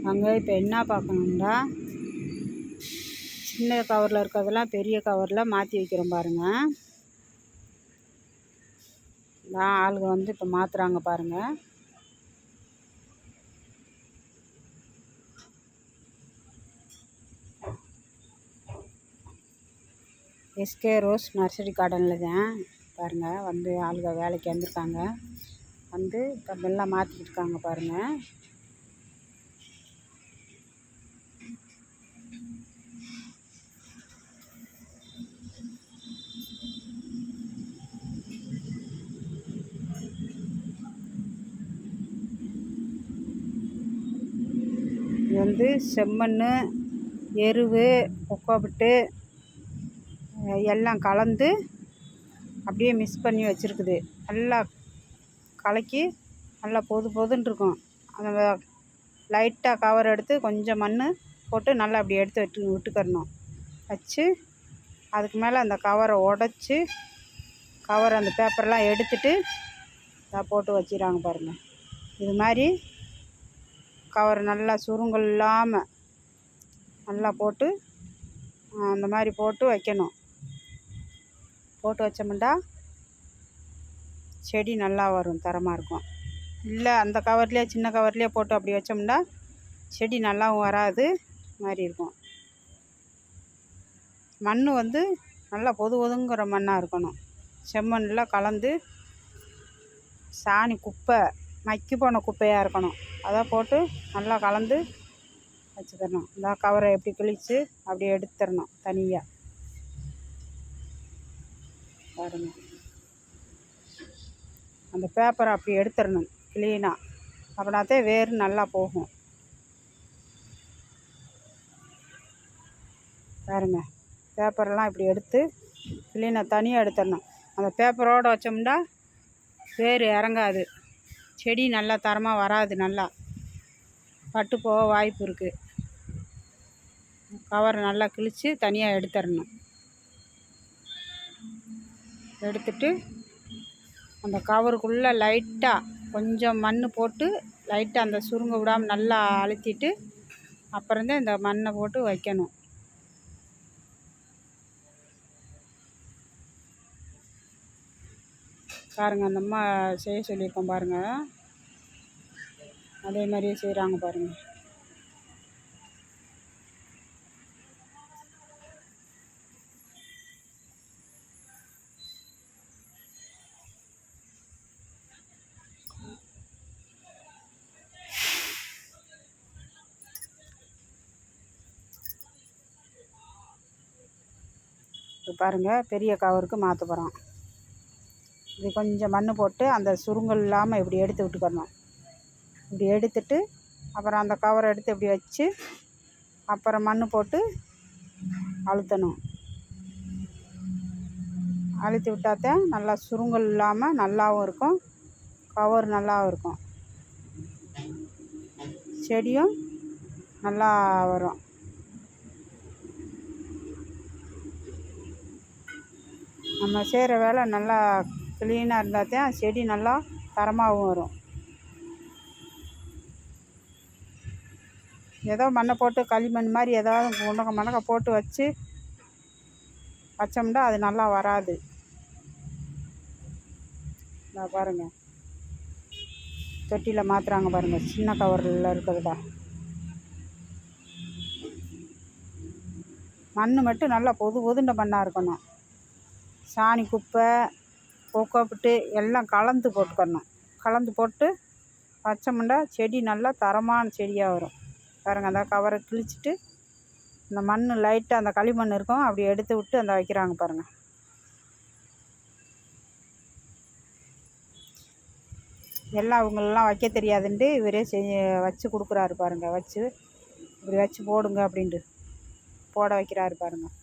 அங்கே இப்போ என்ன பார்க்கணும்னா, சின்ன கவரில் இருக்கிறதெல்லாம் பெரிய கவரில் மாற்றி வைக்கிறோம் பாருங்கள். நான் ஆளுங்க வந்து இப்போ மாற்றுறாங்க பாருங்கள். எஸ்கே ரோஸ் நர்சரி கார்டனில் தான் பாருங்கள் வந்து ஆளுங்க வேலைக்கு வந்திருக்காங்க. வந்து இப்போ எல்லாம் மாற்றிக்கிட்டு இருக்காங்க பாருங்கள். இது வந்து செம்மண், எருவு, கொக்கோபிட்டு எல்லாம் கலந்து அப்படியே மிக்ஸ் பண்ணி வச்சுருக்குது. நல்லா கலக்கி நல்லா பொதுன்னு இருக்கும். அந்த லைட்டாக கவர் எடுத்து கொஞ்சம் மண் போட்டு நல்லா அப்படி எடுத்து விட்டுக்கிறணும். வச்சு அதுக்கு மேலே அந்த கவரை உடச்சி கவர் அந்த பேப்பர்லாம் எடுத்துட்டு போட்டு வச்சிடறாங்க பாருங்கள். இது மாதிரி கவர் நல்லா சுருங்கல் இல்லாமல் நல்லா போட்டு அந்த மாதிரி போட்டு வைக்கணும். போட்டு வச்சோம்னா செடி நல்லா வரும், தரமாக இருக்கும். இல்லை அந்த கவர்லேயே சின்ன கவர்லேயே போட்டு அப்படி வச்சோம்னா செடி நல்லாவும் வராது, மாதிரி இருக்கும். மண் வந்து நல்லா பொதுங்கிற மண்ணாக இருக்கணும். செம்மண்ணில் கலந்து சாணி குப்பை மக்கி போன குப்பையாக இருக்கணும். அதை போட்டு நல்லா கலந்து வச்சுக்கணும். இந்த கவரை எப்படி கிழித்து அப்படி எடுத்துடணும் தனியாக பாருங்கள். அந்த பேப்பரை அப்படி எடுத்துடணும் க்ளீனாக. அப்படின்னாத்தே வேர் நல்லா போகும் பாருங்கள். பேப்பரெல்லாம் இப்படி எடுத்து க்ளீனாக தனியாக எடுத்துடணும். அந்த பேப்பரோடு வச்சோம்னா வேர் இறங்காது, செடி நல்லா தரமாக வராது, நல்லா பட்டு போக வாய்ப்பு இருக்குது. கவரை நல்லா கிழித்து தனியாக எடுத்துடணும். எடுத்துட்டு அந்த கவருக்குள்ளே லைட்டாக கொஞ்சம் மண் போட்டு லைட்டாக அந்த சுருங்க விடாமல் நல்லா அழுத்திட்டு அப்புறம்தான் இந்த மண்ணை போட்டு வைக்கணும். பாருங்கள், அந்த அம்மா செய்ய சொல்லியிருக்கோம் பாருங்கள். அதே மாதிரியே செய்கிறாங்க பாருங்கள். இப்போ பாருங்கள், பெரிய கவருக்கு மாற்ற போகிறோம். இது கொஞ்சம் மண் போட்டு அந்த சுருங்கல் இல்லாமல் இப்படி எடுத்து விட்டுக்கணும். இப்படி எடுத்துட்டு அப்புறம் அந்த கவரை எடுத்து இப்படி வச்சு அப்புறம் மண் போட்டு அழுத்தணும். அழுத்தி விட்டாத்தான் நல்லா சுருங்கல் இல்லாமல் நல்லாவும் இருக்கும், கவர் நல்லாவும் இருக்கும், செடியும் நல்லா வரும். நம்ம செய்கிற வேலை நல்லா க்ளீனாக இருந்தால் தான் செடி நல்லா தரமாகவும் வரும். ஏதோ மண்ணை போட்டு களிமண் மாதிரி ஏதாவது மணக்க போட்டு வச்சோம்னா அது நல்லா வராது. நான் பாருங்கள், தொட்டியில் மாற்றுறாங்க பாருங்கள், சின்ன கவரில் இருக்குதுடா. மண் மட்டும் நல்லா பொதுண்ட மண்ணாக இருக்கணும். சாணி குப்பை கொக்கோபிட்டு எல்லாம் கலந்து போட்டுக்கணும். கலந்து போட்டு வச்சோம்னா செடி நல்லா தரமான செடியாக வரும் பாருங்கள். அந்த கவரை கிழிச்சிட்டு இந்த மண் லைட்டாக அந்த களிமண் இருக்கும், அப்படி எடுத்து விட்டு அந்த வைக்கிறாங்க பாருங்கள். எல்லாம் அவங்களெலாம் வைக்க தெரியாதுன்ட்டு இவரே வச்சு கொடுக்குறாரு பாருங்கள். வச்சு இப்படி வச்சு போடுங்க அப்படின்ட்டு போட வைக்கிறாரு பாருங்கள்.